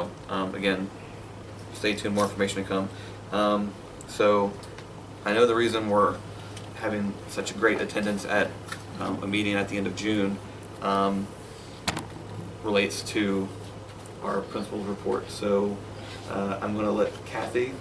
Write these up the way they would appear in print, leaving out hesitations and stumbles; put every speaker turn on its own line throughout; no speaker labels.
Again, stay tuned, more information to come. So I know the reason we're having such a great attendance at a meeting at the end of June relates to our principal's report. So I'm going to let Kathy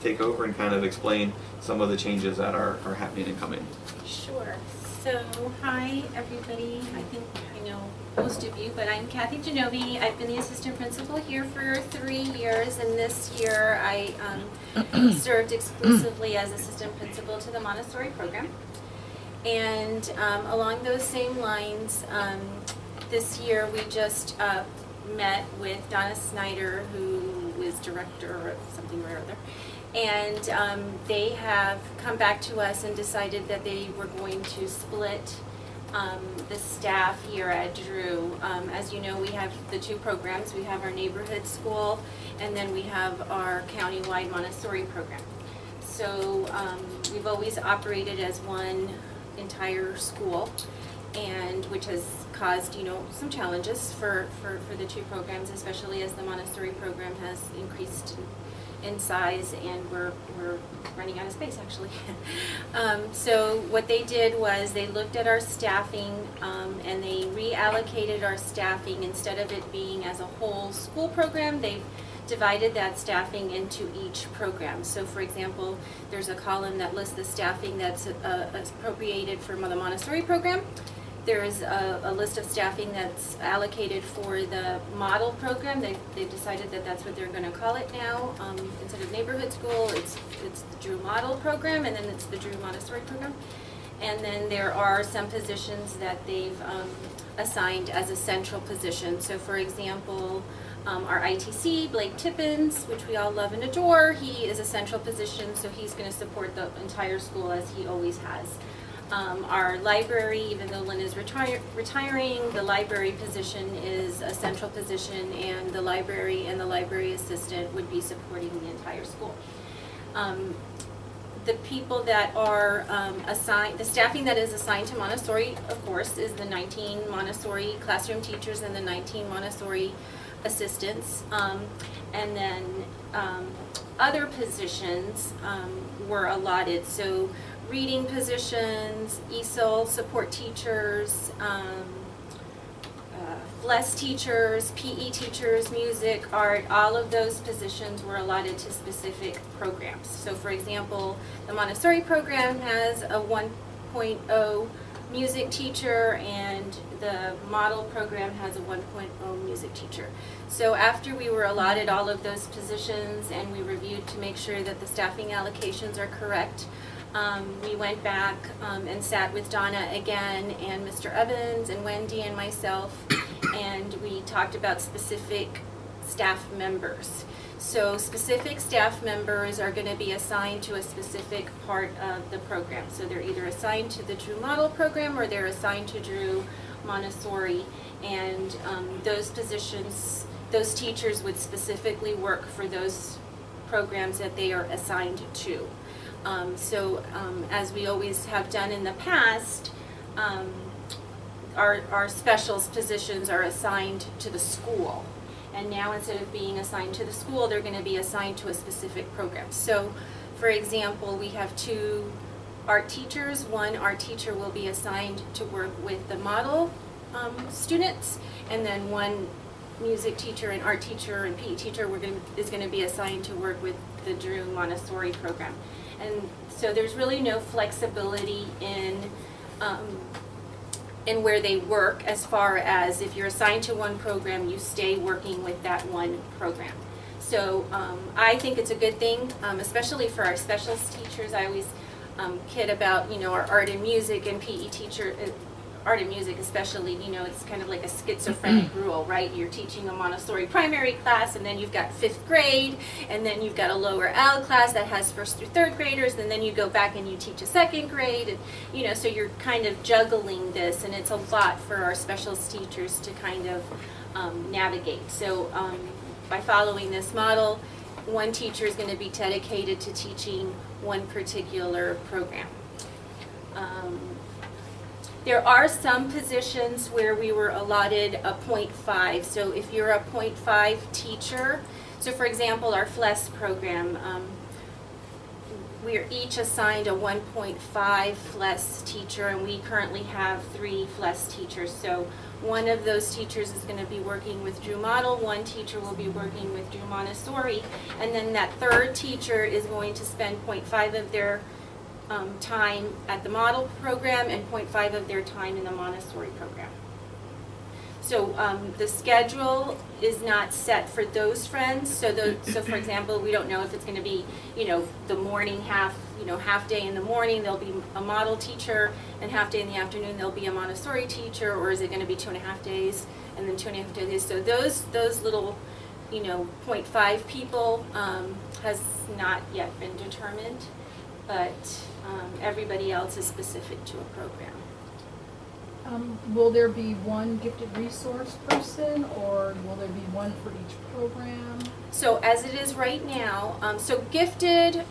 take over and kind of explain some of the changes that are happening and coming.
Sure. So, hi everybody. I think I know most of you, but I'm Kathy Genove. I've been the assistant principal here for 3 years, and this year I served exclusively as assistant principal to the Montessori program. And along those same lines, this year we just met with Donna Snyder, who is director of something or other. And they have come back to us and decided that they were going to split the staff here at Drew. As you know, we have the two programs. We have our neighborhood school, and then we have our countywide Montessori program. So we've always operated as one entire school, and which has caused, you know, some challenges for the two programs, especially as the Montessori program has increased in size, and we're running out of space actually. So what they did was they looked at our staffing and they reallocated our staffing. Instead of it being as a whole school program, they've divided that staffing into each program. So for example, there's a column that lists the staffing that's appropriated for the Montessori program. There's a list of staffing that's allocated for the model program. They've decided that that's what they're going to call it now. Instead of neighborhood school, it's the Drew model program, and then it's the Drew Montessori program. And then there are some positions that they've assigned as essential positions. So for example, our ITC, Blake Tippins, which we all love and adore, he is a central position, so he's going to support the entire school as he always has. Our library, even though Lynn is retiring, the library position is a central position, and the library and the library assistant would be supporting the entire school. The people that are assigned, the staffing that is assigned to Montessori, of course, is the 19 Montessori classroom teachers and the 19 Montessori assistants. And then other positions were allotted. So reading positions, ESOL support teachers, FLES teachers, PE teachers, music, art, all of those positions were allotted to specific programs. So for example, the Montessori program has a 1.0 music teacher, and the model program has a 1.0 music teacher. So after we were allotted all of those positions and we reviewed to make sure that the staffing allocations are correct, we went back and sat with Donna again, and Mr. Evans and Wendy and myself, and we talked about specific staff members. So specific staff members are going to be assigned to a specific part of the program. So they're either assigned to the Drew Model program or they're assigned to Drew Montessori, and those positions, those teachers would specifically work for those programs that they are assigned to. As we always have done in the past, our specials positions are assigned to the school. And now instead of being assigned to the school, they're going to be assigned to a specific program. So for example, we have 2 art teachers. One art teacher will be assigned to work with the model students, and then one music teacher and art teacher and PE teacher is going to be assigned to work with the Drew Montessori program. And so there's really no flexibility in where they work, as far as if you're assigned to one program, you stay working with that one program. So I think it's a good thing, especially for our specialist teachers. I always kid about, you know, our art and music and PE teacher, art and music especially, you know, it's kind of like a schizophrenic rule, right? You're teaching a Montessori primary class, and then you've got 5th grade, and then you've got a lower L class that has 1st through 3rd graders, and then you go back and you teach a 2nd grade, and you know, so you're kind of juggling this, and it's a lot for our specialist teachers to kind of navigate. So by following this model, one teacher is going to be dedicated to teaching one particular program. There are some positions where we were allotted a 0.5. So if you're a 0.5 teacher, so for example, our FLES program, we're each assigned a 1.5 FLES teacher, and we currently have 3 FLES teachers. So one of those teachers is going to be working with Drew Model, one teacher will be working with Drew Montessori, and then that third teacher is going to spend 0.5 of their time at the model program and 0.5 of their time in the Montessori program. So the schedule is not set for those friends. So for example, we don't know if it's going to be, the morning half day in the morning there'll be a model teacher, and half day in the afternoon there'll be a Montessori teacher, or is it going to be 2.5 days and then 2.5 days? So those little 0.5 people has not yet been determined, but everybody else is specific to a program.
Will there be one gifted resource person, or will there be one for each program?
So as it is right now, so gifted,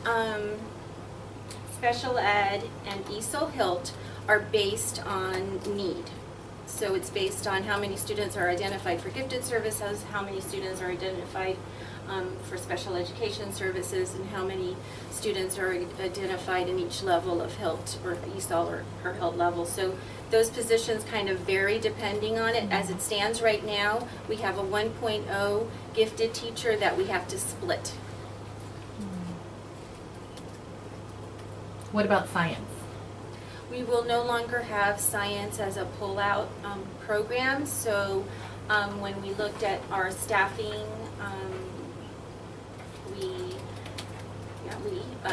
special ed, and ESOL HILT are based on need. So it's based on how many students are identified for gifted services, how many students are identified for special education services, and how many students are identified in each level of HILT or ESOL or HILT level. So those positions kind of vary depending on it. As it stands right now, we have a 1.0 gifted teacher that we have to split.
What about science?
We will no longer have science as a pull-out program. So when we looked at our staffing,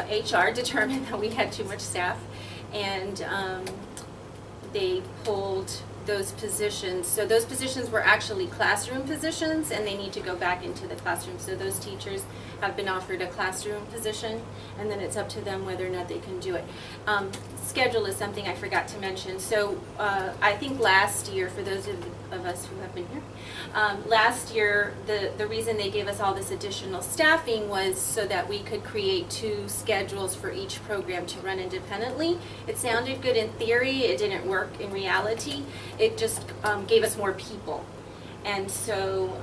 HR determined that we had too much staff, and they pulled those positions. So those positions were actually classroom positions, and they need to go back into the classroom. So those teachers have been offered a classroom position, and then it's up to them whether or not they can do it. Schedule is something I forgot to mention. So I think last year, for those of us who have been here, last year the reason they gave us all this additional staffing was so that we could create 2 schedules for each program to run independently. It sounded good in theory, it didn't work in reality. It just gave us more people. And so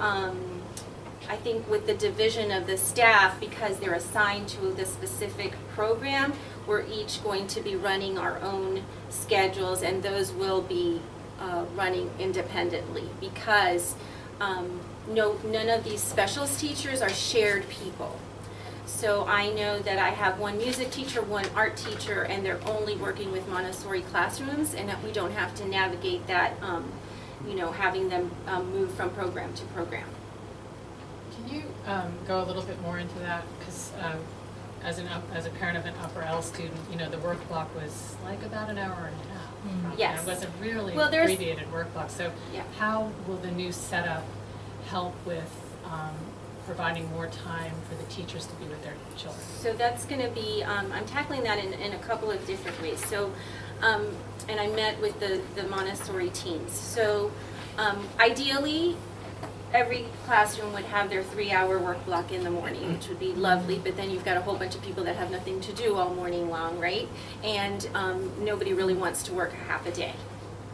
I think with the division of the staff, because they're assigned to the specific program, we're each going to be running our own schedules, and those will be running independently, because none of these specialist teachers are shared people. So I know that I have one music teacher, one art teacher, and they're only working with Montessori classrooms, and that we don't have to navigate that, having them move from program to program.
Can you go a little bit more into that? Because as a parent of an upper L student, the work block was like about an hour and a half.
Mm-hmm. Yes.
It was a really
there's
abbreviated work block. So
yeah.
How will the new setup help with providing more time for the teachers to be with their children?
So that's going to be, I'm tackling that in a couple of different ways. So, and I met with the Montessori teams. So ideally, every classroom would have their 3-hour work block in the morning, which would be lovely, but then you've got a whole bunch of people that have nothing to do all morning long, right? And nobody really wants to work half a day,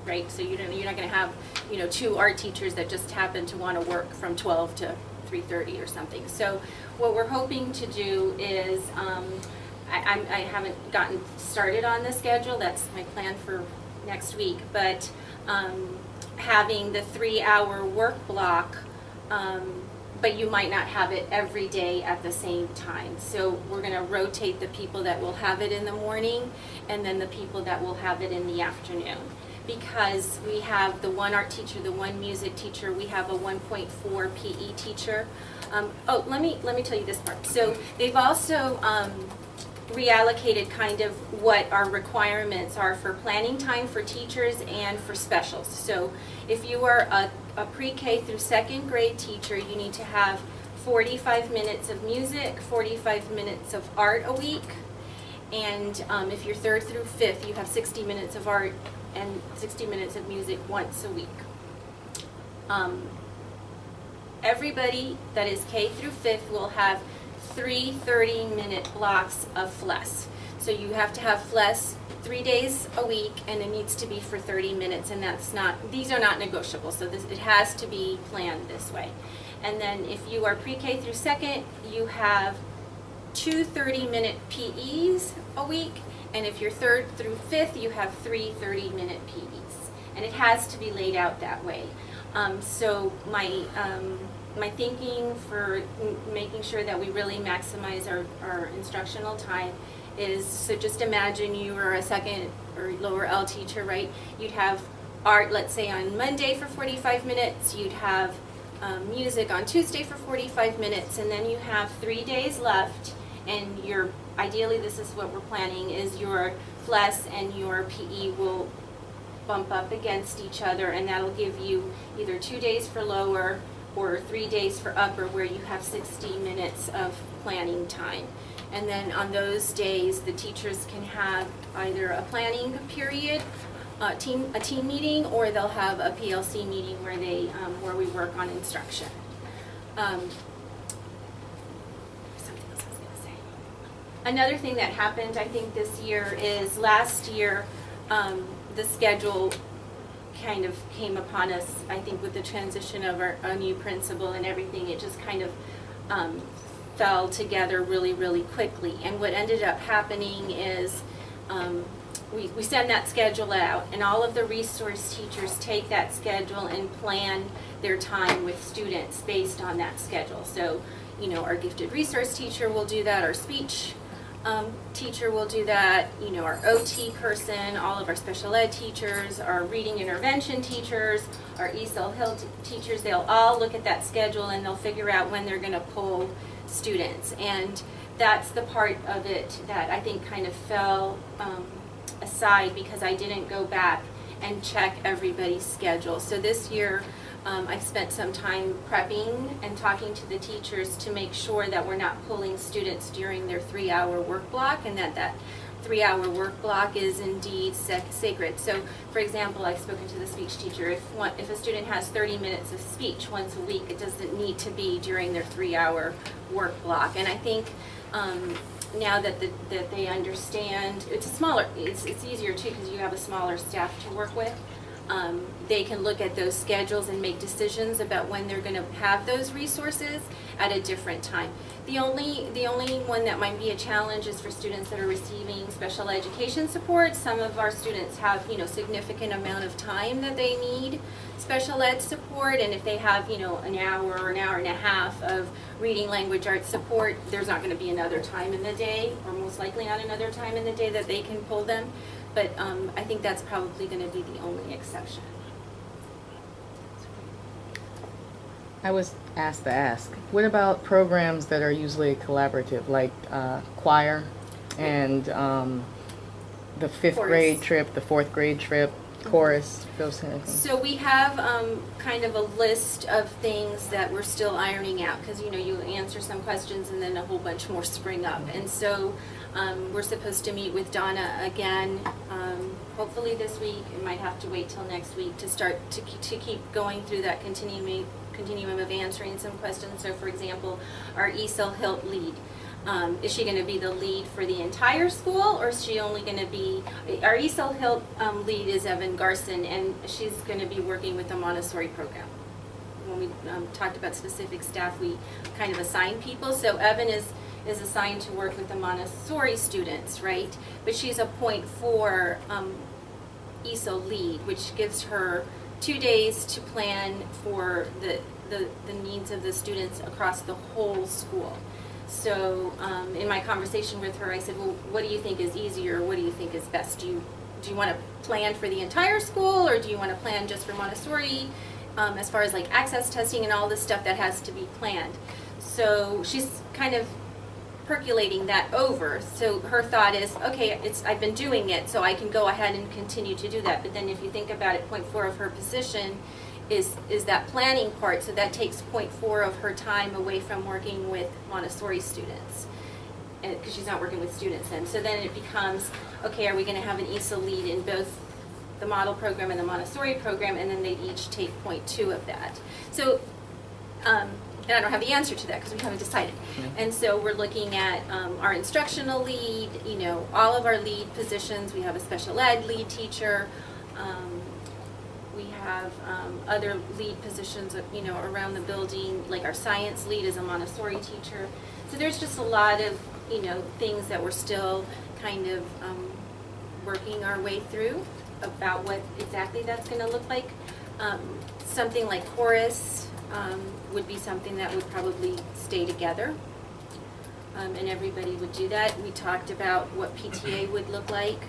right? So you're not going to have 2 art teachers that just happen to want to work from 12 to 3:30 or something. So what we're hoping to do is, I haven't gotten started on the schedule, that's my plan for next week, but having the 3-hour work block, but you might not have it every day at the same time. So we're going to rotate the people that will have it in the morning, and then the people that will have it in the afternoon. Because we have the 1 art teacher, the 1 music teacher, we have a 1.4 PE teacher. Let me tell you this part. So they've also reallocated kind of what our requirements are for planning time for teachers and for specials. So if you are a pre-K through 2nd grade teacher, you need to have 45 minutes of music, 45 minutes of art a week. And if you're 3rd through 5th, you have 60 minutes of art and 60 minutes of music once a week. Everybody that is K through 5th will have 3 30-minute blocks of FLES. So you have to have FLES 3 days a week, and it needs to be for 30 minutes, and these are not negotiable, so it has to be planned this way. And then if you are pre-K through second, you have 2 30-minute PEs a week, and if you're third through fifth, you have 3 30-minute PEs. And it has to be laid out that way. So my thinking for making sure that we really maximize our instructional time is, so just imagine you are a second or lower L teacher, right? You'd have art, let's say, on Monday for 45 minutes, you'd have music on Tuesday for 45 minutes, and then you have 3 days left, and ideally this is what we're planning, is your FLES and your PE will bump up against each other, and that'll give you either 2 days for lower or 3 days for upper, where you have 60 minutes of planning time. And then on those days, the teachers can have either a planning period, a team meeting, or they'll have a PLC meeting where we work on instruction. Something else I was going to say. Another thing that happened, I think, this year is last year the schedule kind of came upon us, I think, with the transition of our new principal and everything. It just kind of fell together really, really quickly. And what ended up happening is we send that schedule out, and all of the resource teachers take that schedule and plan their time with students based on that schedule. So, you know, our gifted resource teacher will do that, our speech teacher will do that, you know, our OT person, all of our special ed teachers, our reading intervention teachers, our ESOL Hill teachers, they'll all look at that schedule and they'll figure out when they're going to pull students. And that's the part of it that I think kind of fell aside, because I didn't go back and check everybody's schedule. So this year I've spent some time prepping and talking to the teachers to make sure that we're not pulling students during their 3-hour work block, and that 3-hour work block is indeed sacred. So, for example, I've spoken to the speech teacher. If a student has 30 minutes of speech once a week, it doesn't need to be during their 3-hour work block. And I think now that they understand, it's easier too, because you have a smaller staff to work with. They can look at those schedules and make decisions about when they're going to have those resources at a different time. The only one that might be a challenge is for students that are receiving special education support. Some of our students have, you know, significant amount of time that they need special ed support, and if they have, you know, an hour or an hour and a half of reading, language, arts support, there's not going to be another time in the day, or most likely not another time in the day that they can pull them. But I think that's probably going to be the only exception.
I was asked to ask, what about programs that are usually collaborative, like choir and the 5th grade trip, the 4th grade trip, chorus, those kind of things? So
we have kind of a list of things that we're still ironing out, because, you know, you answer some questions and then a whole bunch more spring up. And so we're supposed to meet with Donna again, hopefully this week. It might have to wait till next week to start to keep going through that continuum of answering some questions. So, for example, our ESOL Hilt lead. Is she going to be the lead for the entire school, or is she only going to be, our ESOL Hilt lead is Evan Garson, and she's going to be working with the Montessori program. When we talked about specific staff, we kind of assign people. So Evan is assigned to work with the Montessori students, right? But she's a .4 ESOL lead, which gives her 2 days to plan for the needs of the students across the whole school. So in my conversation with her, I said, well, what do you think is easier? What do you think is best? Do you want to plan for the entire school, or do you want to plan just for Montessori, as far as like access testing and all this stuff that has to be planned? So she's kind of percolating that over. So her thought is, okay, I've been doing it, so I can go ahead and continue to do that. But then if you think about it, .4 of her position is that planning part, so that takes .4 of her time away from working with Montessori students, because she's not working with students then. So then it becomes, okay, are we going to have an ESOL lead in both the model program and the Montessori program, and then they each take .2 of that. So and I don't have the answer to that because we haven't decided. And so we're looking at our instructional lead, you know, all of our lead positions. We have a special ed lead teacher. We have other lead positions, you know, around the building, like our science lead is a Montessori teacher. So there's just a lot of, you know, things that we're still kind of working our way through about what exactly that's going to look like. Something like chorus would be something that would probably stay together, and everybody would do that. We talked about what PTA would look like,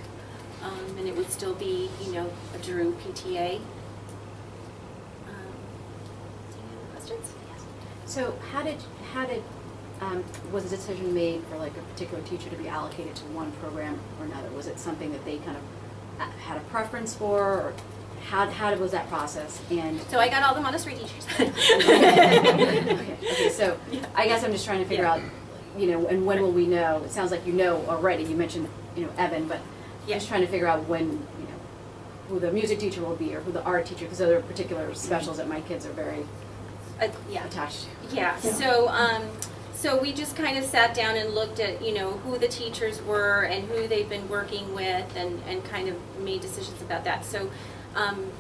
and it would still be, you know, a Drew PTA. Any other questions? Yes.
So how did was the decision made for like a particular teacher to be allocated to one program or another? Was it something that they kind of had a preference for, or how was that process? And
So I got all the Montessori teachers.
okay, so I guess I'm just trying to figure out, you know, and when will we know? It sounds like you know already. You mentioned, you know, Evan, but just trying to figure out when, you know, who the music teacher will be or who the art teacher, because there are particular specials that my kids are very attached to.
Yeah. So we just kind of sat down and looked at, you know, who the teachers were and who they've been working with, and kind of made decisions about that. So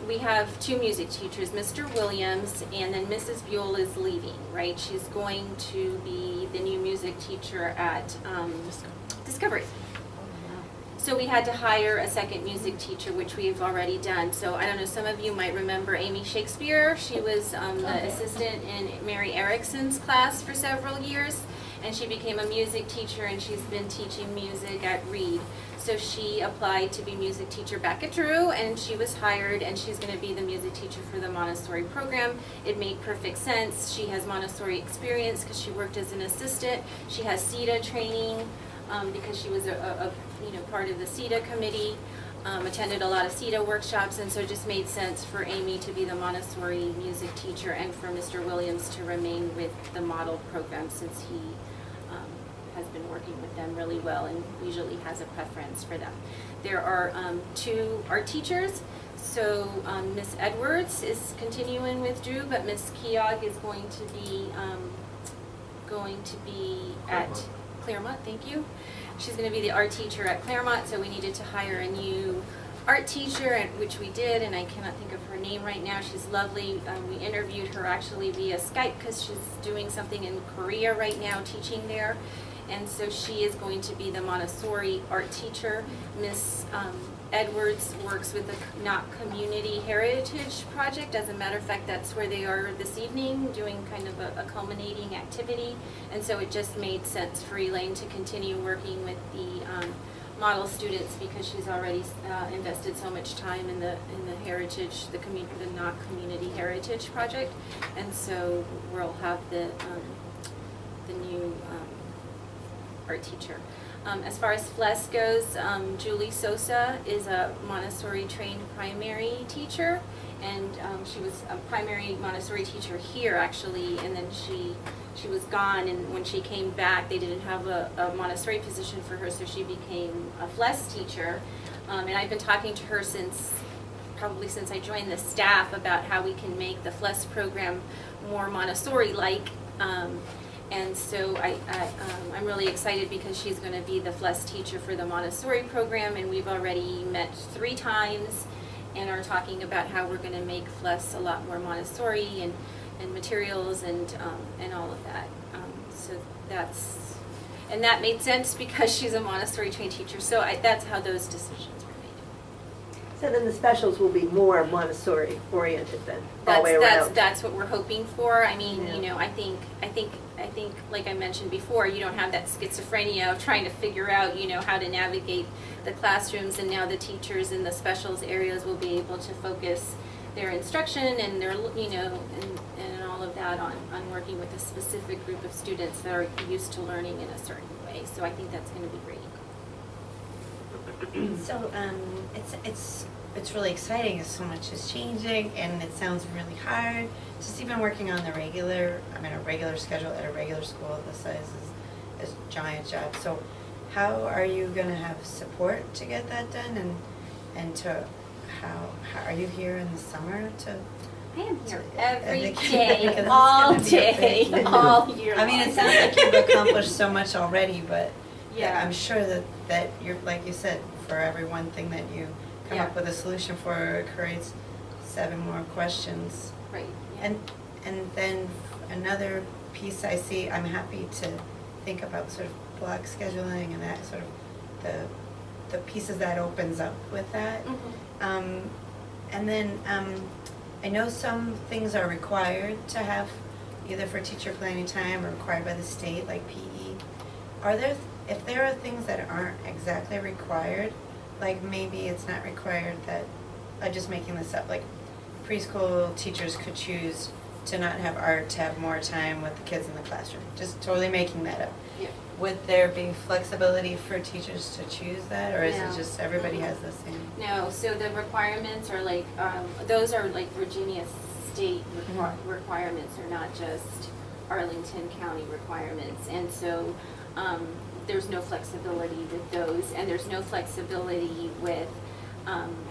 we have two music teachers, Mr. Williams, and then Mrs. Buell is leaving, right? She's going to be the new music teacher at Discovery. So we had to hire a second music teacher, which we've already done. So I don't know, some of you might remember Amy Shakespeare. She was the assistant in Mary Erickson's class for several years, and she became a music teacher, and she's been teaching music at Reed. So she applied to be music teacher back at Drew, and she was hired, and she's going to be the music teacher for the Montessori program. It made perfect sense. She has Montessori experience because she worked as an assistant. She has CETA training because she was a part of the CETA committee, attended a lot of CETA workshops, and so it just made sense for Amy to be the Montessori music teacher and for Mr. Williams to remain with the model program, since he has been working with them really well and usually has a preference for them. There are two art teachers. So Miss Edwards is continuing with Drew, but Miss Keogh is going to be at Claremont. Thank you. She's going to be the art teacher at Claremont, so we needed to hire a new art teacher, which we did, and I cannot think of her name right now. She's lovely. We interviewed her actually via Skype because she's doing something in Korea right now, teaching there. And so she is going to be the Montessori art teacher. Miss Edwards works with the Knott Community Heritage Project. As a matter of fact, that's where they are this evening, doing kind of a culminating activity. And so it just made sense for Elaine to continue working with the model students, because she's already invested so much time in the heritage, the Knott Community Heritage Project. And so we'll have the new art teacher. As far as FLES goes, Julie Sosa is a Montessori trained primary teacher, and she was a primary Montessori teacher here actually, and then she was gone, and when she came back they didn't have a Montessori position for her, so she became a FLES teacher. And I've been talking to her probably since I joined the staff about how we can make the FLES program more Montessori-like. And so I'm really excited because she's going to be the FLES teacher for the Montessori program, and we've already met 3 times and are talking about how we're going to make FLES a lot more Montessori and materials and all of that. So that made sense because she's a Montessori trained teacher. So that's how those decisions were made.
So then the specials will be more Montessori oriented then, all the way around.
That's what we're hoping for. I mean, you know, I think, like I mentioned before, you don't have that schizophrenia of trying to figure out, you know, how to navigate the classrooms, and now the teachers in the specials areas will be able to focus their instruction and their, you know, and all of that on working with a specific group of students that are used to learning in a certain way. So I think that's going to be great.
So it's really exciting as so much is changing, and it sounds really hard. Just even working on a regular schedule at a regular school this size is a giant job. So how are you going to have support to get that done, and to how are you here in the summer to
I am here
And
every
the kid-
day,
because it's
all
gonna be a big-
day, all year
I mean,
long.
it sounds like you've accomplished so much already, but
Yeah.
I'm sure that you're, like you said, for every one thing that you come
Yeah.
up with a solution for, it creates 7 more questions.
Right. Yeah.
And then another piece I see, I'm happy to think about sort of block scheduling and that sort of the pieces that opens up with that.
Mhm.
And then I know some things are required to have either for teacher planning time or required by the state, like PE. If there are things that aren't exactly required, like maybe it's not required that, I'm just making this up, like preschool teachers could choose to not have art, to have more time with the kids in the classroom, just totally making that up.
Yeah.
Would there be flexibility for teachers to choose that, or is
No.
it just everybody has the same?
No, so the requirements are like, those are like Virginia state requirements, are not just Arlington County requirements. And so there's no flexibility with those, and there's no flexibility with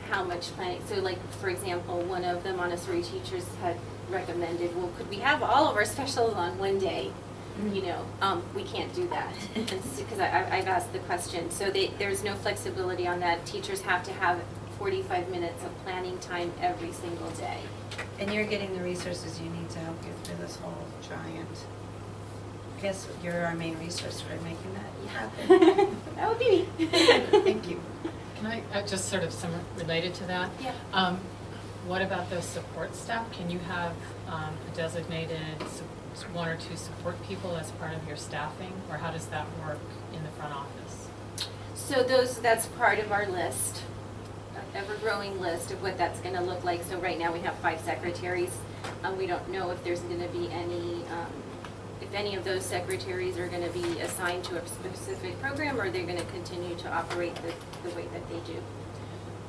how much planning. So like, for example, one of the Montessori teachers had recommended, well, could we have all of our specials on one day? You know, we can't do that, because I've asked the question. So there's no flexibility on that. Teachers have to have 45 minutes of planning time every single day.
And you're getting the resources you need to help you through this whole giant, I guess you're our main resource for making that happen.
That would be me.
Thank you.
Can I, just sort of some related to that?
Yeah.
What about those support staff? Can you have a designated 1 or 2 support people as part of your staffing, or how does that work in the front office?
So that's part of our list, ever-growing list of what that's going to look like. So right now we have 5 secretaries. We don't know if there's going to be any, if any of those secretaries are going to be assigned to a specific program, or they're going to continue to operate the way that they do.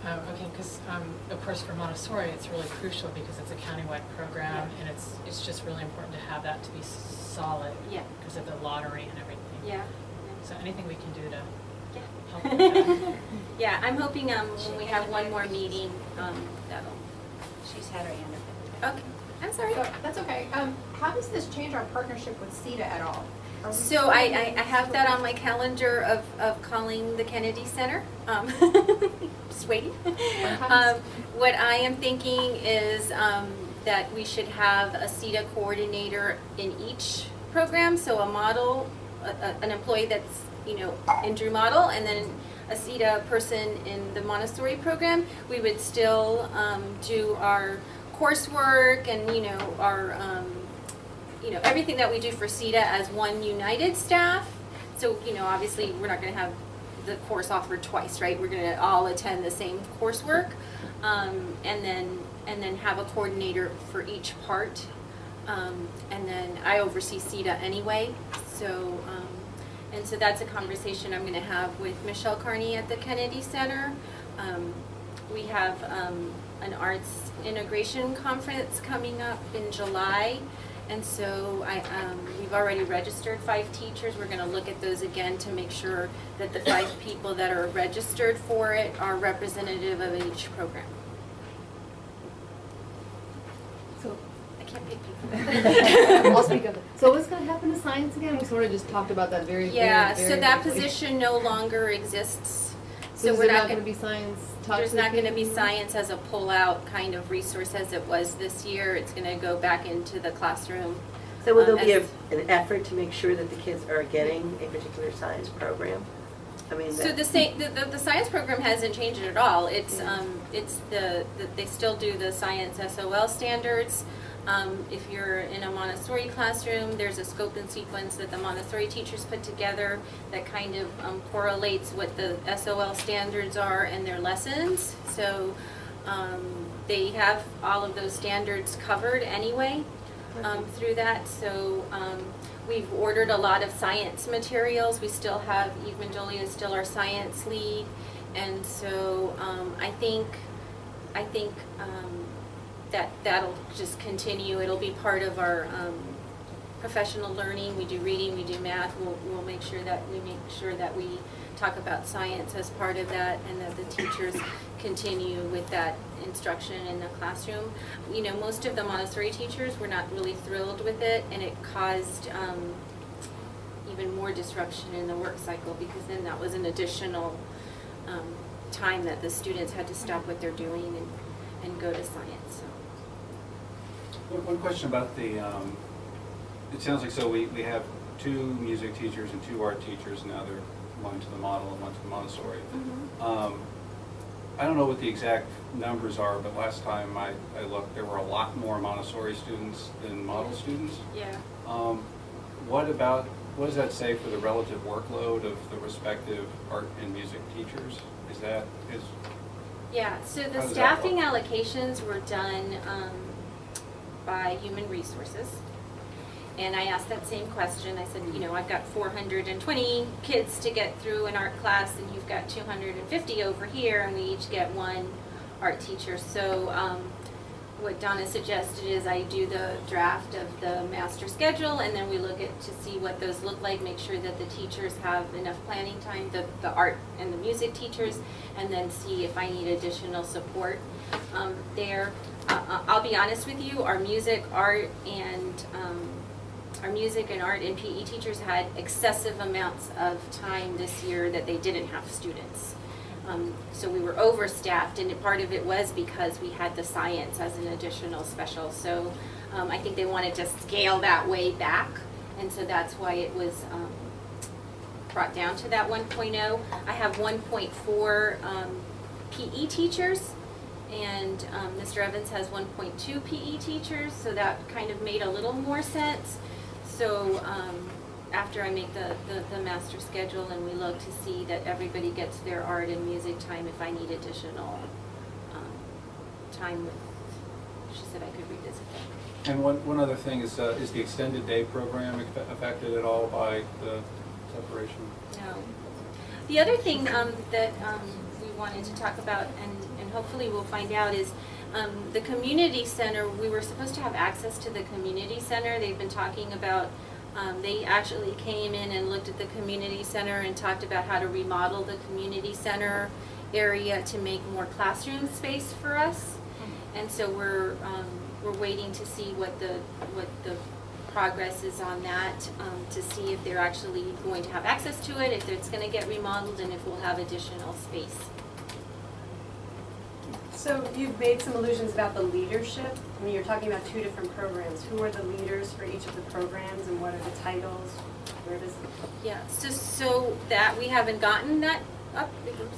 Okay, because of course for Montessori it's really crucial because it's a countywide program, and it's just really important to have that to be solid.
Yeah.
Because of the lottery and everything.
Yeah.
So anything we can do to help
Yeah.
with that.
Yeah, I'm hoping when we have one more meeting, that'll.
She's had her hand up.
Okay, I'm sorry.
So, that's okay. How does this change our partnership with CETA at all?
So I have that on my calendar of calling the Kennedy Center. Just waiting. What I am thinking is that we should have a CETA coordinator in each program. So a model, an employee that's, you know, in Drew Model, and then a CETA person in the Montessori program. We would still do our coursework and, you know, our everything that we do for CETA as one united staff. So, you know, obviously we're not going to have the course offered twice, right? We're going to all attend the same coursework, and then have a coordinator for each part. And then I oversee CETA anyway, so and so that's a conversation I'm going to have with Michelle Carney at the Kennedy Center. We have an arts integration conference coming up in July. And so we've already registered 5 teachers. We're going to look at those again to make sure that the 5 people that are registered for it are representative of each program.
So,
I can't pick people.
I'll speak of it. So what's going to happen to science again? We sort of just talked about that very
So that
briefly.
position no longer exists.
So
So
is
we're
there
not
not going
going
to be science taught
There's
to the
not going to
kids
be
anymore?
science as a pull-out kind of resource as it was this year. It's going to go back into the classroom.
So will there be
as-
an effort to make sure that the kids are getting a particular science program? I mean,
So the science program hasn't changed at all. It's they still do the science SOL standards. If you're in a Montessori classroom, there's a scope and sequence that the Montessori teachers put together that kind of correlates what the SOL standards are and their lessons. So they have all of those standards covered anyway through that. So we've ordered a lot of science materials. We still have, Eve Mandolia is still our science lead. And so I think that'll just continue. It'll be part of our professional learning. We do reading, we do math. We'll make sure that we talk about science as part of that, and that the teachers continue with that instruction in the classroom. You know, most of the Montessori teachers were not really thrilled with it, and it caused even more disruption in the work cycle, because then that was an additional time that the students had to stop what they're doing and go to science. So.
One question about the, it sounds like, so we have 2 music teachers and 2 art teachers now. They're one to the model and one to the Montessori.
Mm-hmm.
I don't know what the exact numbers are, but last time I looked, there were a lot more Montessori students than model students.
Yeah.
What does that say for the relative workload of the respective art and music teachers?
Yeah, so the staffing allocations were done by Human Resources. And I asked that same question. I said, you know, I've got 420 kids to get through an art class, and you've got 250 over here, and we each get 1 art teacher. So what Donna suggested is I do the draft of the master schedule, and then we look at to see what those look like, make sure that the teachers have enough planning time, the art and the music teachers, and then see if I need additional support there. I'll be honest with you, our music, art, and art and PE teachers had excessive amounts of time this year that they didn't have students. So we were overstaffed, and part of it was because we had the science as an additional special. So I think they wanted to scale that way back, and so that's why it was brought down to that 1.0. I have 1.4 PE teachers, and Mr. Evans has 1.2 PE teachers, so that kind of made a little more sense. So after I make the master schedule, and we look to see that everybody gets their art and music time, if I need additional time with, she said I could revisit that.
And one other thing is the extended day program affected at all by the separation?
No. The other thing that we wanted to talk about, and hopefully we'll find out, is the community center. We were supposed to have access to the community center. They've been talking about, they actually came in and looked at the community center and talked about how to remodel the community center area to make more classroom space for us. And so we're waiting to see what the progress is on that, to see if they're actually going to have access to it, if it's going to get remodeled, and if we'll have additional space.
So you've made some allusions about the leadership. I mean, you're talking about 2 different programs. Who are the leaders for each of the programs, and what are the titles? Where does it?
Yeah, so that we haven't gotten that up,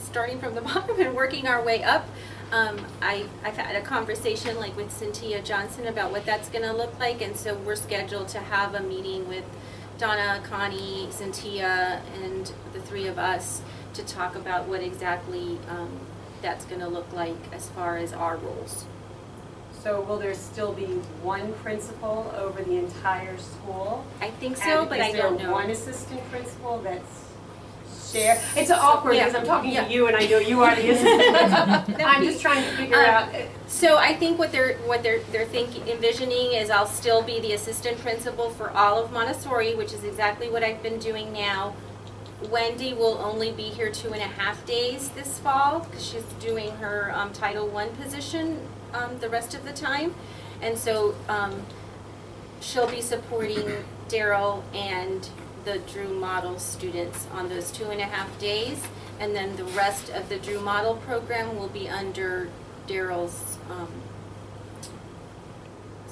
starting from the bottom and working our way up. I've had a conversation like with Cynthia Johnson about what that's going to look like, and so we're scheduled to have a meeting with Donna, Connie, Cynthia, and the 3 of us to talk about what exactly that's going to look like as far as our roles.
So will there still be 1 principal over the entire school?
I think so, but I don't know.
Is there 1 assistant principal that's shared? It's awkward because I'm talking to you and I know you are the assistant. I'm just trying to figure out.
So I think what they're envisioning is I'll still be the assistant principal for all of Montessori, which is exactly what I've been doing now. Wendy will only be here 2.5 days this fall because she's doing her Title I position the rest of the time, and so she'll be supporting Daryl and the Drew Model students on those 2.5 days, and then the rest of the Drew Model program will be under Daryl's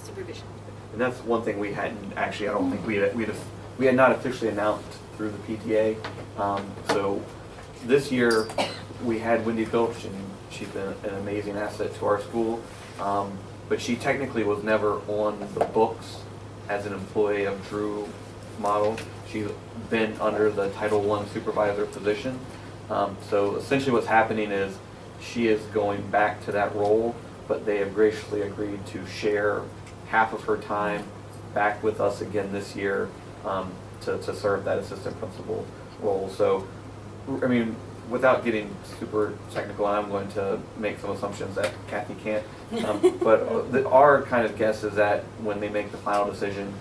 supervision.
And that's one thing we hadn't actually. I don't think we had not officially announced through the PTA. So this year we had Wendy Phillips, and she's been an amazing asset to our school. But she technically was never on the books as an employee of Drew Model. She's been under the Title I supervisor position. So essentially what's happening is she is going back to that role, but they have graciously agreed to share half of her time back with us again this year to serve that assistant principal role. So, I mean, without getting super technical, I'm going to make some assumptions that Kathy can't. But our kind of guess is that when they make the final decision,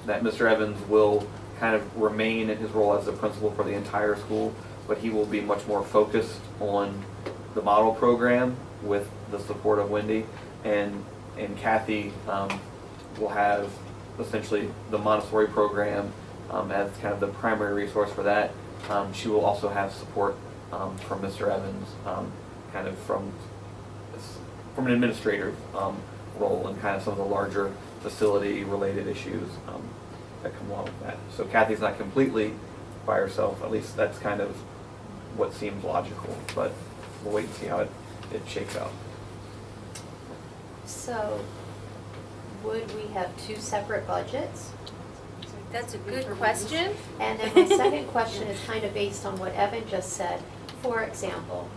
that Mr. Evans will kind of remain in his role as the principal for the entire school, but he will be much more focused on the model program with the support of Wendy, and Kathy will have essentially the Montessori program as kind of the primary resource for that. She will also have support from Mr. Evans, kind of from an administrative role and kind of some of the larger facility-related issues that come along with that. So Kathy's not completely by herself. At least that's kind of what seems logical, but we'll wait and see how it shakes out.
So, would we have two separate budgets?
That's a good question.
And then my second question is kind of based on what Evan just said. For example,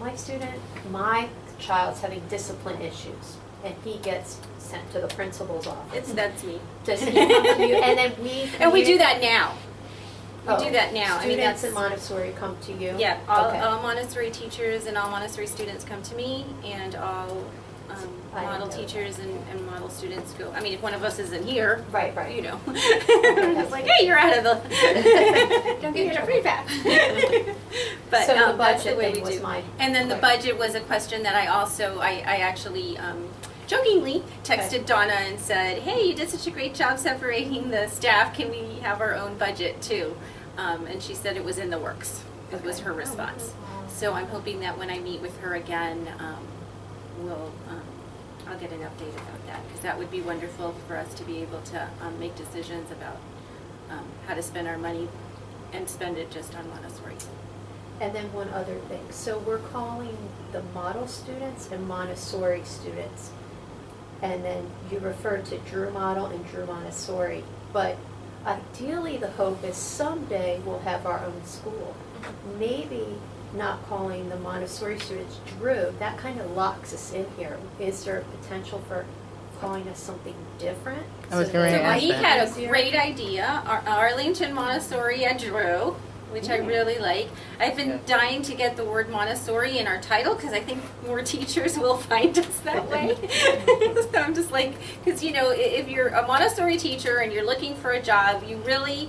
my child's having discipline issues, and he gets sent to the principal's office.
That's me.
Does he come to you? And then
we do that now. We do that now.
Students in Montessori come to you?
Yeah, all Montessori teachers and all Montessori students come to me, and all model teachers and model students go. I mean, if one of us isn't here,
right.
You know, it's like, hey, you're out of the. Don't get your free pass. But
so the
that's the
budget
way
thing
we
was
do.
my.
And then the budget was a question that I actually. Jokingly texted Donna and said, hey, you did such a great job separating the staff. Can we have our own budget too? And she said it was in the works. It was her response. So I'm hoping that when I meet with her again, I'll get an update about that, because that would be wonderful for us to be able to make decisions about how to spend our money and spend it just on Montessori.
And then one other thing. So we're calling the model students and Montessori students. And then you referred to Drew Model and Drew Montessori. But ideally the hope is someday we'll have our own school. Maybe not calling the Montessori students Drew, that kind of locks us in here. Is there a potential for calling us something different?
I was going to ask
we
that.
had a great idea, Arlington Montessori at Drew, which I really like. I've been dying to get the word Montessori in our title, because I think more teachers will find us that way. So I'm just like, because you know, if you're a Montessori teacher and you're looking for a job, you really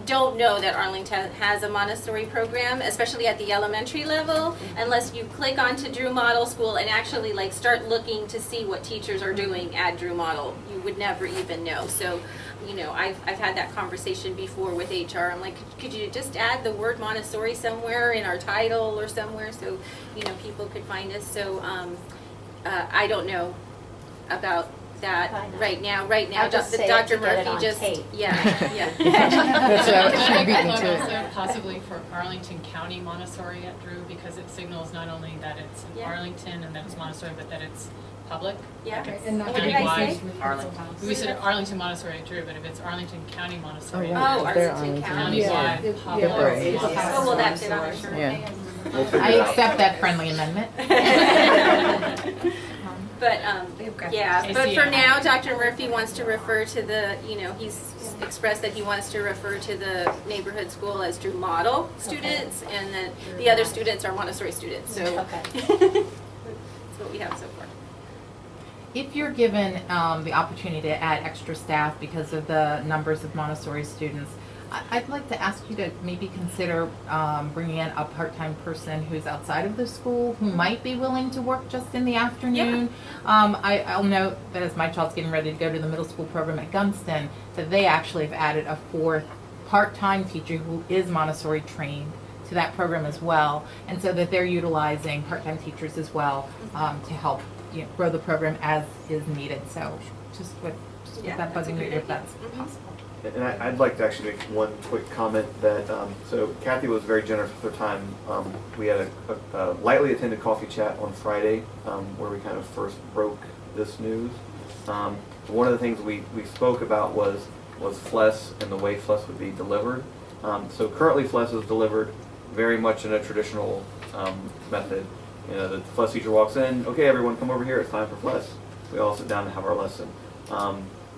don't know that Arlington has a Montessori program, especially at the elementary level, unless you click onto Drew Model School and actually like start looking to see what teachers are doing at Drew Model. You would never even know. So, you know, I've had that conversation before with HR. I'm like, could you just add the word Montessori somewhere in our title or somewhere so, you know, people could find us. So I don't know about that right now. Dr. Murphy just, yeah.
That's what I was
I think
thinking
I thought
too.
also possibly for Arlington County Montessori at Drew, because it signals not only that it's in Arlington and that it's Montessori, but that it's public.
Yeah.
Like it's
And not
What did I say?
Arlington. We said Arlington Montessori at Drew, but if it's Arlington County Montessori,
Oh,
Oh,
they're
Arlington
Arlington.
County.
countywide
Yeah.
public.
Yeah.
Oh, well, that's it on our shirt.
Yeah.
We'll figure
I
it out.
accept that friendly amendment.
But yeah, but for
ACM.
now, Dr. Murphy wants to refer to the, you know, he's expressed that he wants to refer to the neighborhood school as Drew Model students, and that the other students are Montessori students. So that's what we have so far.
If you're given the opportunity to add extra staff because of the numbers of Montessori students, I'd like to ask you to maybe consider bringing in a part-time person who's outside of the school who might be willing to work just in the afternoon. I'll note that as my child's getting ready to go to the middle school program at Gunston, that they actually have added a fourth part-time teacher who is Montessori trained to that program as well, and so that they're utilizing part-time teachers as well to help grow the program as is needed. So just with that buzzing me if that's possible.
And I'd like to actually make one quick comment that, so Kathy was very generous with her time. We had a lightly attended coffee chat on Friday where we kind of first broke this news. One of the things we spoke about was FLES and the way FLES would be delivered. So currently FLES is delivered very much in a traditional method. You know, the FLES teacher walks in, okay everyone come over here, it's time for FLES. We all sit down and have our lesson.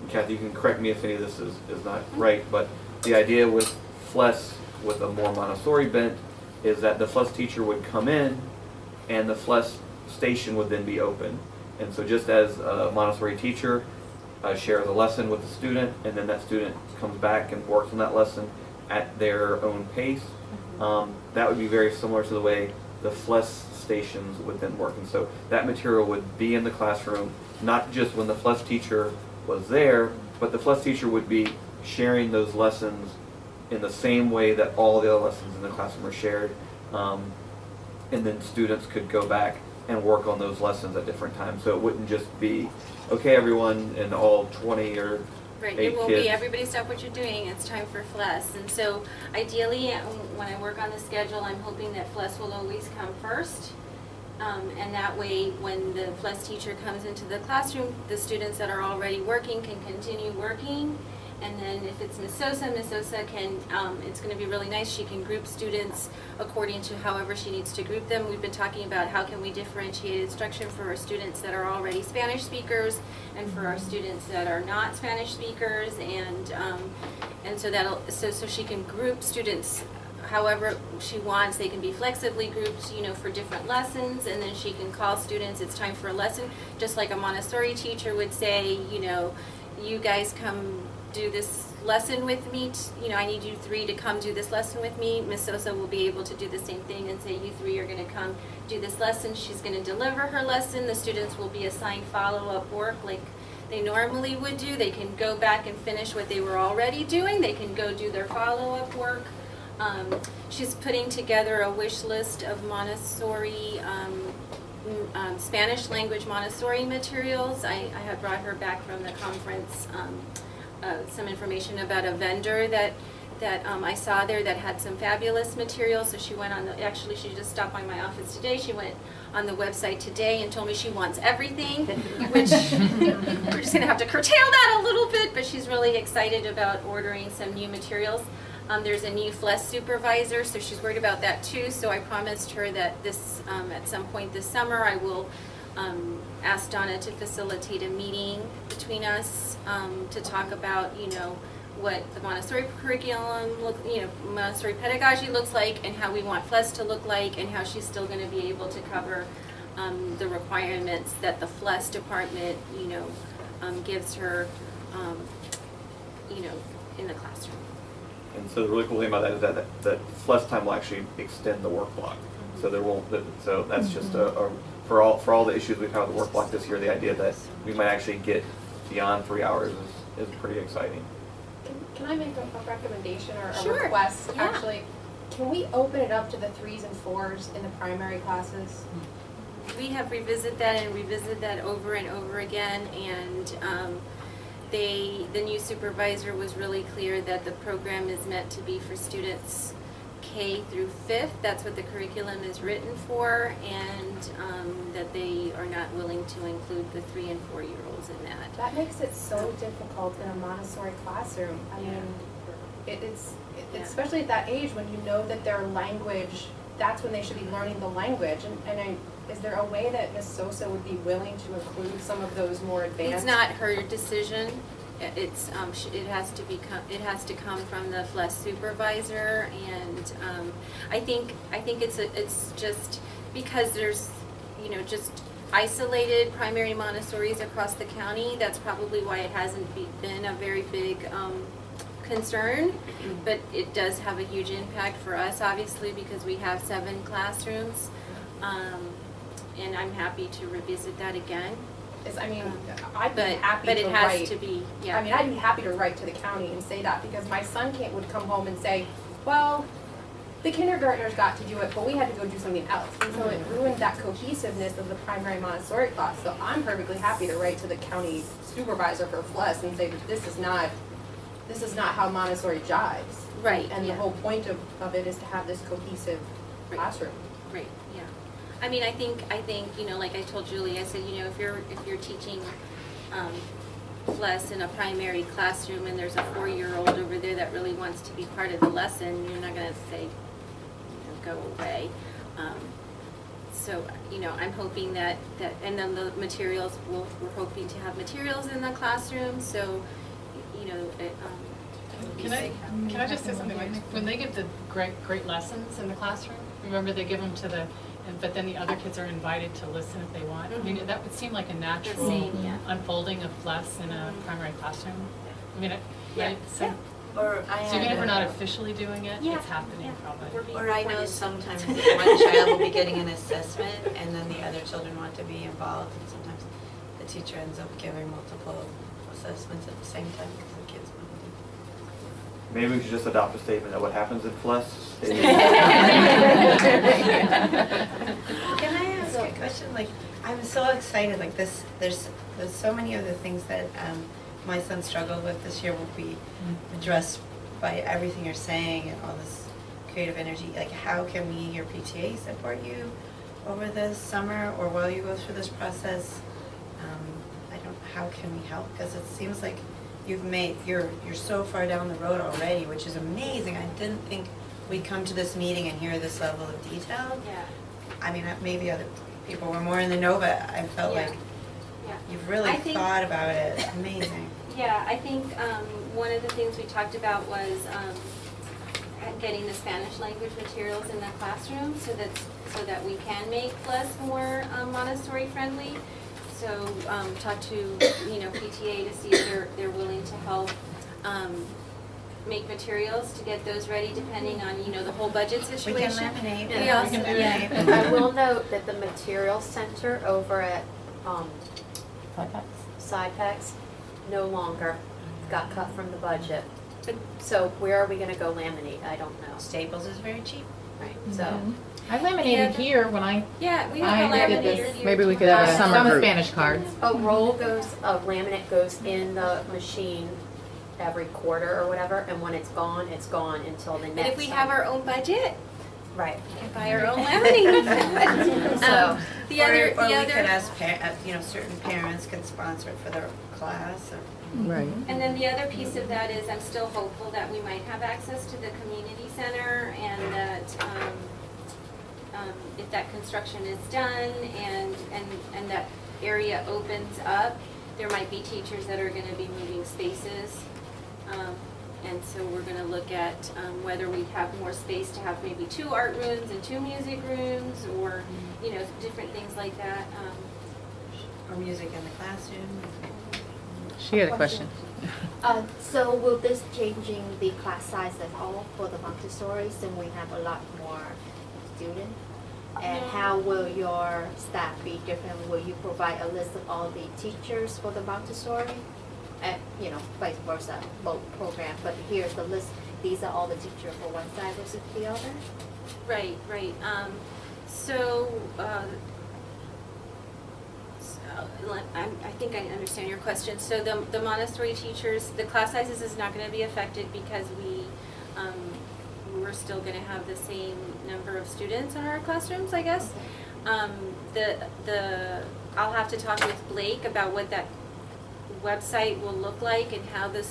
Kathy, you can correct me if any of this is not right, but the idea with FLES with a more Montessori bent is that the FLES teacher would come in and the FLES station would then be open. And so just as a Montessori teacher, shares a lesson with the student, and then that student comes back and works on that lesson at their own pace. That would be very similar to the way the FLES stations would then work. And so that material would be in the classroom, not just when the FLES teacher was there, but the FLES teacher would be sharing those lessons in the same way that all the other lessons in the classroom are shared. And then students could go back and work on those lessons at different times. So it wouldn't just be, okay, everyone, and all 20 or
Right,
8
it will
kids.
be, everybody stop what you're doing, it's time for FLES. And so ideally, when I work on the schedule, I'm hoping that FLES will always come first. And that way, when the FLES teacher comes into the classroom, the students that are already working can continue working. And then if it's Ms. Sosa can, it's going to be really nice, she can group students according to however she needs to group them. We've been talking about how can we differentiate instruction for our students that are already Spanish speakers and for our students that are not Spanish speakers, and so she can group students however she wants. They can be flexibly grouped, you know, for different lessons, and then she can call students, it's time for a lesson, just like a Montessori teacher would say, you know, you guys come do this lesson with me, you know, I need you 3 to come do this lesson with me. Ms. Sosa will be able to do the same thing and say, you 3 are going to come do this lesson. She's going to deliver her lesson. The students will be assigned follow-up work like they normally would do. They can go back and finish what they were already doing. They can go do their follow-up work. She's putting together a wish list of Montessori, Spanish language Montessori materials. I had brought her back from the conference some information about a vendor that I saw there that had some fabulous materials. So she went on actually she just stopped by my office today. She went on the website today and told me she wants everything, which we're just gonna have to curtail that a little bit, but she's really excited about ordering some new materials. There's a new FLES supervisor, so she's worried about that too. So I promised her that this, at some point this summer, I will ask Donna to facilitate a meeting between us to talk about, you know, what the Montessori curriculum, Montessori pedagogy looks like, and how we want FLES to look like, and how she's still going to be able to cover the requirements that the FLES department, you know, gives her, you know, in the classroom.
And so the really cool thing about that is that FLES time will actually extend the work block. So there won't. So that's just for all the issues we've had with the work block this year. The idea that we might actually get beyond 3 hours is pretty exciting.
Can I make a recommendation or a
Sure.
request?
Yeah.
Actually, can we open it up to the 3s and 4s in the primary classes?
We have revisited that over and over again, and the new supervisor was really clear that the program is meant to be for students K through 5th. That's what the curriculum is written for, and that they are not willing to include the 3 and 4-year-olds in that.
That makes it so difficult in a Montessori classroom. I mean, it's especially at that age when you know that their language, that's when they should be learning the language. Is there a way that Ms. Sosa would be willing to include some of those more advanced?
It's not her decision. It has to come from the FLES supervisor, and I think it's just because there's, you know, just isolated primary Montessoris across the county. That's probably why it hasn't been a very big concern, but it does have a huge impact for us, obviously, because we have 7 classrooms, and I'm happy to revisit that again.
I'd be happy to write.
But it has to be, yeah.
I mean, I'd be happy to write to the county and say that, because my son would come home and say, well, the kindergartners got to do it, but we had to go do something else. And so it ruined that cohesiveness of the primary Montessori class. So I'm perfectly happy to write to the county supervisor for FLES and say that this is not how Montessori jives.
Right.
And the whole point of it is to have this cohesive classroom.
Right, yeah. I mean, I think, you know, like I told Julie, I said, you know, if you're teaching FLES in a primary classroom and there's a 4-year-old over there that really wants to be part of the lesson, you're not going to say, you know, go away. So, you know, I'm hoping that and then the materials, we're hoping to have materials in the classroom, so, you know,
Can I just say something? Like, when they give the great lessons in the classroom, remember they give them to the but then the other kids are invited to listen if they want. I mean, that would seem like a natural
same,
unfolding of less in a primary classroom. I mean, right? So,
Or
so even if we're not officially doing it,
Yeah.
it's happening probably.
Or I know sometimes one child will be getting an assessment and then the other children want to be involved, and sometimes the teacher ends up giving multiple assessments at the same time because the kids want to do.
Maybe we should just adopt a statement that what happens in FLES stays.
Can I ask a question? Like, I'm so excited. Like this, there's so many of the things that my son struggled with this year will be addressed by everything you're saying and all this creative energy. Like, how can we, your PTA, support you over the summer or while you go through this process? How can we help? Because it seems like you're so far down the road already, which is amazing. I didn't think we'd come to this meeting and hear this level of detail.
Yeah.
I mean, maybe other people were more in the know, but I felt like you've really thought about it. Amazing.
Yeah, I think one of the things we talked about was getting the Spanish language materials in the classroom so that we can make FLES more Montessori friendly. So talk to PTA to see if they're willing to help make materials to get those ready, depending on the whole budget situation.
We can laminate.
Yeah.
We can laminate.
I will note that the materials center over at SciPex no longer got cut from the budget. So where are we going to go laminate? I don't know.
Staples is very cheap.
Right. So.
I laminated here when I
we have a laminator
this.
here.
Maybe we could have a summer
some
group.
Spanish cards.
A laminate goes in the machine every quarter or whatever, and when it's gone until the next.
But if we have our own budget,
right,
we can buy our own laminating.
So
we could
ask certain parents can sponsor it for their class.
Right.
And then the other piece of that is I'm still hopeful that we might have access to the community center, and that if that construction is done and that area opens up, there might be teachers that are going to be moving spaces. And so we're going to look at whether we have more space to have maybe 2 art rooms and 2 music rooms, or different things like that.
Or music in the classroom.
She had a question.
So will this changing the class size at all for the Montessori, since we have a lot more students? And how will your staff be different? Will you provide a list of all the teachers for the Montessori? And vice versa, both programs. But here's the list. These are all the teachers for one side versus the other.
Right. I think I understand your question. So the Montessori teachers, the class sizes is not going to be affected because we're still going to have the same number of students in our classrooms, I guess. I'll have to talk with Blake about what that website will look like and how the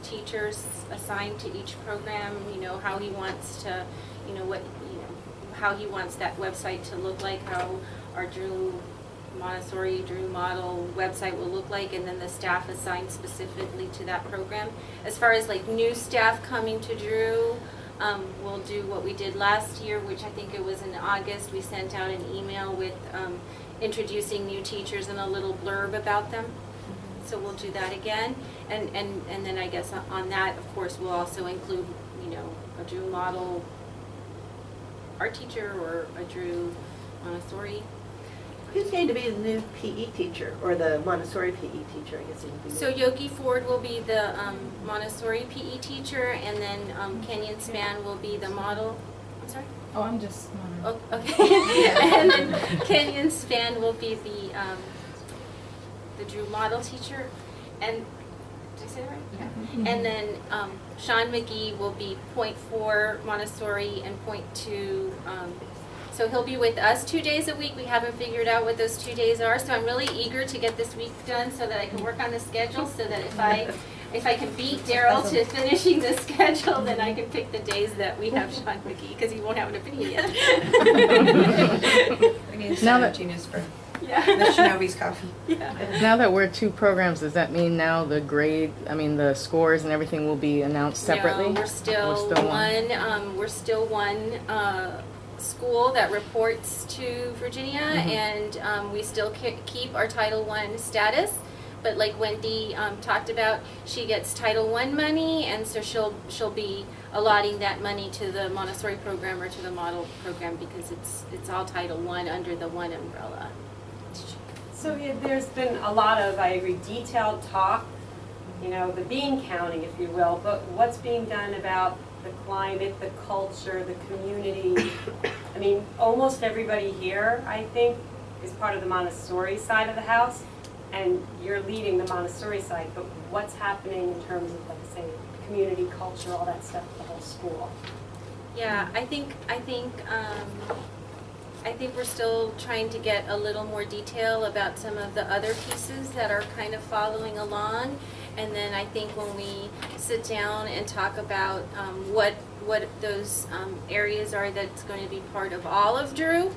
teachers assigned to each program, how he wants to, how he wants that website to look like, how our Montessori Drew model website will look like, and then the staff assigned specifically to that program. As far as like new staff coming to Drew, we'll do what we did last year, which I think it was in August. We sent out an email with introducing new teachers and a little blurb about them. So we'll do that again, and then I guess on that, of course, we'll also include a Drew model art teacher or a Drew Montessori.
Who's going to be the new PE teacher, or the Montessori PE teacher, I guess it would be?
So Yogi Ford will be the Montessori PE teacher, and then Kenyon Span will be the model. I'm sorry?
Oh, I'm just.
Oh, okay. And then Kenyon Span will be the Drew model teacher. And did I say that right? Yeah. Mm-hmm. And then Sean McGee will be .4 Montessori and .2. So he'll be with us 2 days a week. We haven't figured out what those 2 days are, so I'm really eager to get this week done so that I can work on the schedule, so that if I can beat Daryl to finishing the schedule, then I can pick the days that we have Sean McGee, because he won't have an opinion yet.
We need to send Genius for the Genove's coffee.
Yeah.
Now that we're 2 programs, does that mean now the scores and everything will be announced separately?
No, we're still one school that reports to Virginia, and we still keep our Title I status. But like Wendy talked about, she gets Title I money, and so she'll be allotting that money to the Montessori program or to the model program because it's all Title I under the one umbrella.
So there's been a lot of, I agree, detailed talk, you know, the bean counting, if you will, but what's being done about the climate, the culture, the community? I mean, almost everybody here, I think, is part of the Montessori side of the house, and you're leading the Montessori side, but what's happening in terms of, like I say, community, culture, all that stuff, the whole school?
Yeah, I think we're still trying to get a little more detail about some of the other pieces that are kind of following along. And then I think when we sit down and talk about what those areas are that's going to be part of all of Drew,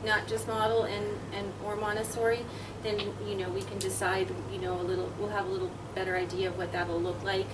not just model and or Montessori, then we can decide we'll have a little better idea of what that'll look like.